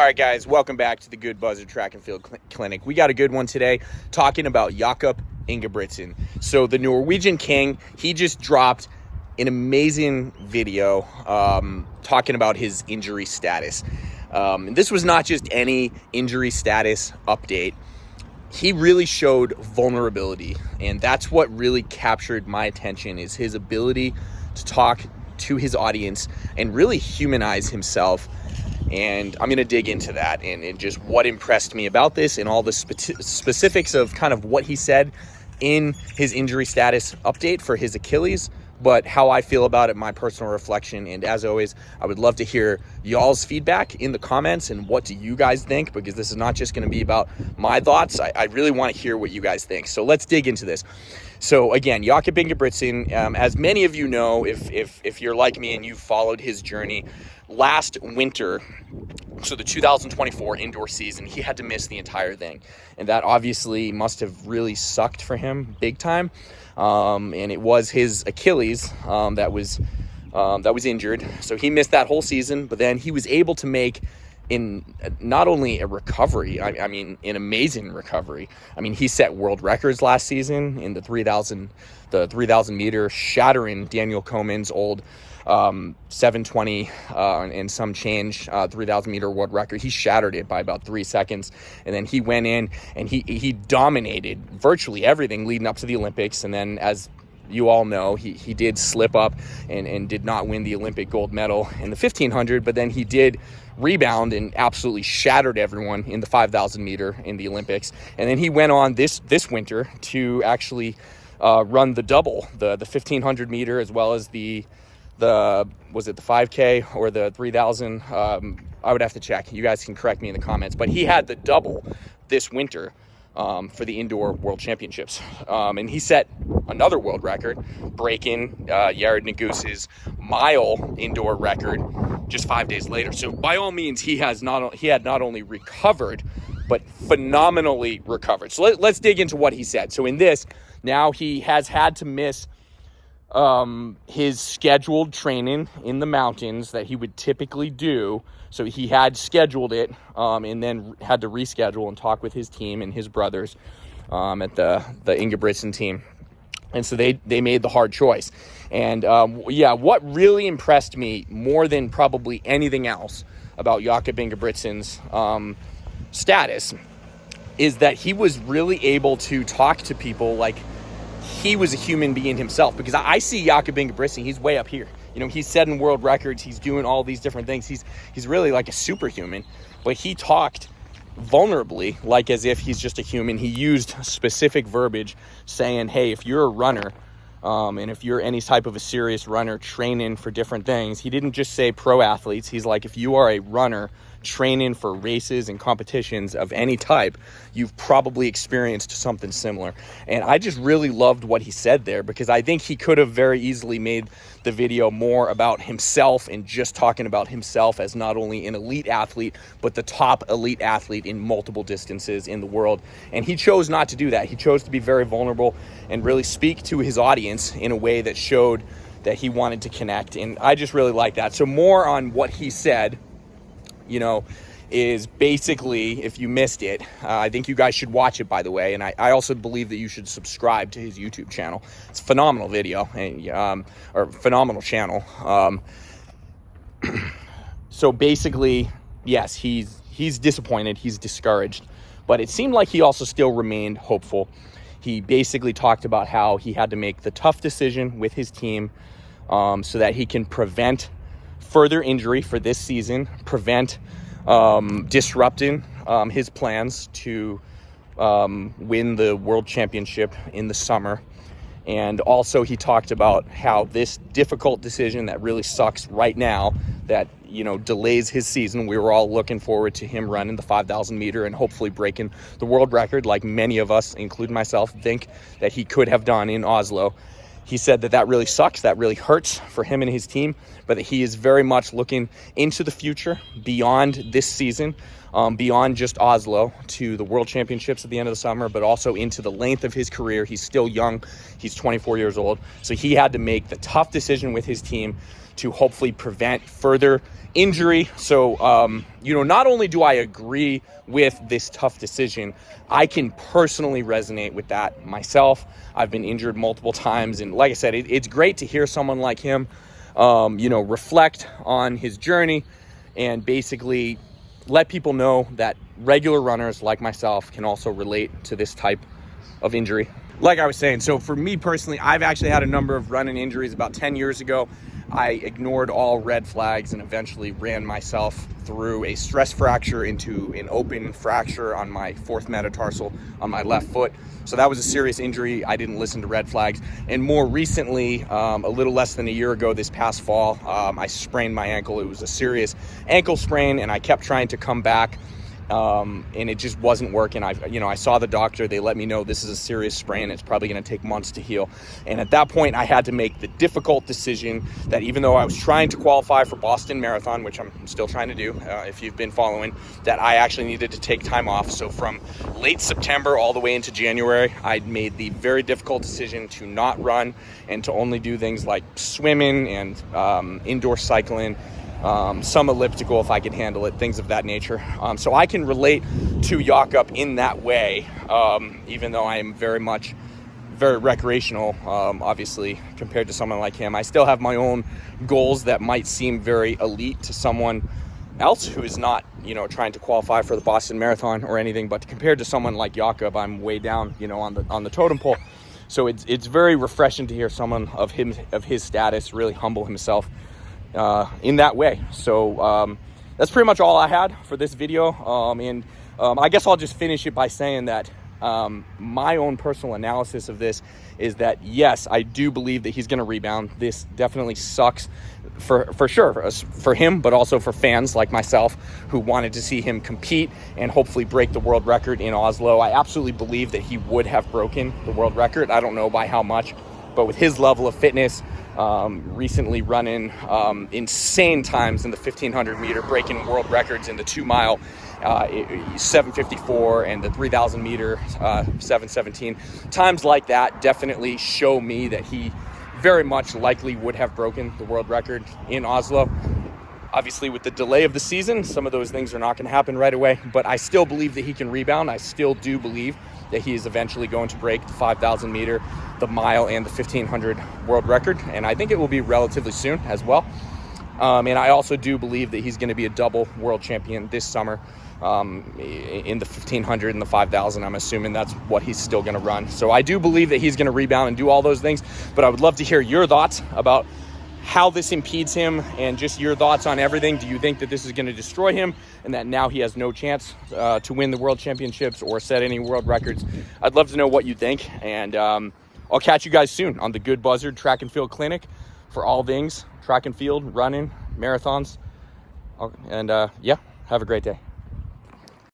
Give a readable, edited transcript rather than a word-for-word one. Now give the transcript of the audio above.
right, guys, welcome back to the Good Buzzard Track and Field Clinic. We got a good one today talking about Jakob Ingebrigtsen. So the Norwegian king, he just dropped an amazing video talking about his injury status. And this was not just any injury status update. He really showed vulnerability, and that's what really captured my attention, is his ability to talk to his audience and really humanize himself. And I'm going to dig into that and just what impressed me about this and all the specifics of kind of what he said in his injury status update for his Achilles, but how I feel about it, my personal reflection. And as always, I would love to hear y'all's feedback in the comments and what do you guys think, because this is not just going to be about my thoughts. I really want to hear what you guys think. So let's dig into this. So again, Jakob Ingebrigtsen, as many of you know, if you're like me and you've followed his journey, last winter, so the 2024 indoor season, he had to miss the entire thing. And that obviously must have really sucked for him big time. And it was his Achilles that was injured. So he missed that whole season, but then he was able to make in not only a recovery, I mean, an amazing recovery. I mean, he set world records last season in the 3,000 meter, shattering Daniel Komen's old 720 and some change 3,000 meter world record. He shattered it by about 3 seconds, and then he went in and he dominated virtually everything leading up to the Olympics. And then, as you all know, he did slip up and did not win the Olympic gold medal in the 1500, but then he did rebound and absolutely shattered everyone in the 5,000 meter in the Olympics. And then he went on this winter to actually run the double, the 1500 meter, as well as the 5K or the 3,000. I would have to check. You guys can correct me in the comments, but he had the double this winter for the indoor world championships. And he set another world record, breaking Jared Negus's mile indoor record just 5 days later. So by all means, he had not only recovered, but phenomenally recovered. So let's dig into what he said. So in this, now he has had to miss his scheduled training in the mountains that he would typically do. So he had scheduled it and then had to reschedule and talk with his team and his brothers at the Ingebrigtsen team. And so they made the hard choice. And what really impressed me more than probably anything else about Jakob Ingebrigtsen's status is that he was really able to talk to people like he was a human being himself. Because I see Jakob Ingebrigtsen, he's way up here. You know, he's setting world records, he's doing all these different things. He's really like a superhuman, but he talked vulnerably, like as if he's just a human. He used specific verbiage saying, hey, if you're a runner, and if you're any type of a serious runner training for different things, he didn't just say pro athletes. He's like, if you are a runner training for races and competitions of any type, you've probably experienced something similar. And I just really loved what he said there, because I think he could have very easily made the video more about himself and just talking about himself as not only an elite athlete, but the top elite athlete in multiple distances in the world. And he chose not to do that. He chose to be very vulnerable and really speak to his audience in a way that showed that he wanted to connect. And I just really like that. So more on what he said, is basically, if you missed it, I think you guys should watch it, by the way. And I also believe that you should subscribe to his YouTube channel. It's a phenomenal video, or phenomenal channel. So basically, yes, he's disappointed, he's discouraged, but it seemed like he also still remained hopeful. He basically talked about how he had to make the tough decision with his team so that he can prevent further injury for this season, prevent disrupting his plans to win the world championship in the summer. And also he talked about how this difficult decision that really sucks right now, that delays his season. We were all looking forward to him running the 5,000 meter and hopefully breaking the world record, like many of us, including myself, think that he could have done in Oslo. He said that really sucks, that really hurts for him and his team, but that he is very much looking into the future, beyond this season, beyond just Oslo, to the World Championships at the end of the summer, but also into the length of his career. He's still young. He's 24 years old. So he had to make the tough decision with his team to hopefully prevent further injury. So, not only do I agree with this tough decision, I can personally resonate with that myself. I've been injured multiple times. And like I said, it's great to hear someone like him, reflect on his journey and basically let people know that regular runners like myself can also relate to this type of injury. Like I was saying, so for me personally, I've actually had a number of running injuries. About 10 years ago, I ignored all red flags and eventually ran myself through a stress fracture into an open fracture on my fourth metatarsal on my left foot. So that was a serious injury. I didn't listen to red flags. And more recently, a little less than a year ago, this past fall, I sprained my ankle. It was a serious ankle sprain, and I kept trying to come back. And it just wasn't working. I saw the doctor. They let me know this is a serious sprain. It's probably going to take months to heal. And at that point, I had to make the difficult decision that even though I was trying to qualify for Boston Marathon, which I'm still trying to do, if you've been following, that I actually needed to take time off. So from late September all the way into January, I made the very difficult decision to not run and to only do things like swimming and indoor cycling, some elliptical if I can handle it, things of that nature. So I can relate to Jakob in that way, even though I am very recreational, obviously, compared to someone like him. I still have my own goals that might seem very elite to someone else who is not, trying to qualify for the Boston Marathon or anything. But compared to someone like Jakob, I'm way down, on the totem pole. So it's very refreshing to hear someone of his status really humble himself in that way. So that's pretty much all I had for this video. I guess I'll just finish it by saying that my own personal analysis of this is that, yes, I do believe that he's going to rebound. This definitely sucks for sure for him, but also for fans like myself who wanted to see him compete and hopefully break the world record in Oslo. I absolutely believe that he would have broken the world record. I don't know by how much, but with his level of fitness, recently running insane times in the 1500 meter, breaking world records in the 2 mile 7:54 and the 3000 meter 7:17. Times like that definitely show me that he very much likely would have broken the world record in Oslo. Obviously, with the delay of the season, some of those things are not going to happen right away, but I still believe that he can rebound. I still do believe that he is eventually going to break the 5,000 meter, the mile, and the 1,500 world record, and I think it will be relatively soon as well. And I also do believe that he's going to be a double world champion this summer in the 1,500 and the 5,000. I'm assuming that's what he's still going to run. So I do believe that he's going to rebound and do all those things, but I would love to hear your thoughts about how this impedes him and just your thoughts on everything. Do you think that this is going to destroy him and that now he has no chance to win the world championships or set any world records? I'd love to know what you think, and I'll catch you guys soon on the Good Buzzard Track and Field Clinic for all things track and field, running, marathons, and have a great day.